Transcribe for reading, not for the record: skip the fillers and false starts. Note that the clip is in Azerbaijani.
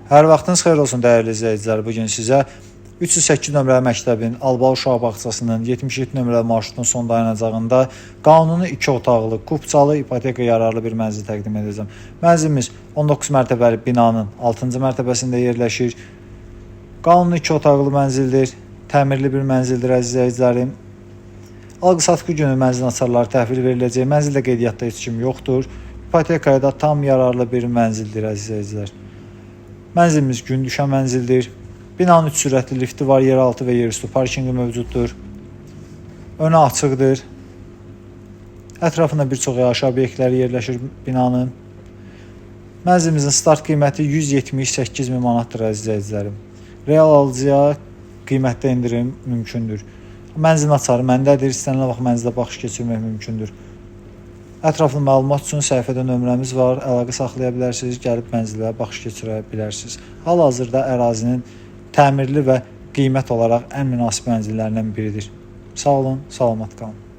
Hər vaxtınız xeyir olsun dəyərli izləyicilər. Bu gün sizə 308 nömrəli məktəbin Albal uşaq bağçasının 77 nömrəli marşrutun son dayanacağında qanuni 2 otaqlı, kupçalı, ipoteka yararlı bir mənzil təqdim edəcəm. Mənzilimiz 19 mərtəbəli binanın 6-cı mərtəbəsində yerləşir. Qanuni 2 otaqlı mənzildir. Təmirli bir mənzildir əziz izləyicilərim. Alqı-satqı günü mənzilin açarları təhvil veriləcək. Mənzildə qeydiyyatda heç kim yoxdur. İpotekaya da tam yararlı bir mənzildir əziz izləyicilər. Mənzilimiz gün düşən mənzildir. Binanın 3 sürətli lifti var, yeraltı və yerüstü parkinqi mövcuddur. Önü açıqdır. Ətrafında bir çox yaşayış obyektləri yerləşir binanın. Mənzilimizin start qiyməti 178 min manatdır əziz izləyicilərim. Real alıcıya qiymətdə endirim mümkündür. Mənzilin açarı məndədir. İstənilən vaxt mənzilə baxış keçirmək mümkündür. Ətraflı məlumat üçün səhifədə nömrəmiz var. Əlaqə saxlaya bilərsiniz, gəlib mənzilə baxış keçirə bilərsiniz. Hal-hazırda ərazinin təmirli və qiymət olaraq ən münasib mənzillərindən biridir. Sağ olun, salamat qalın.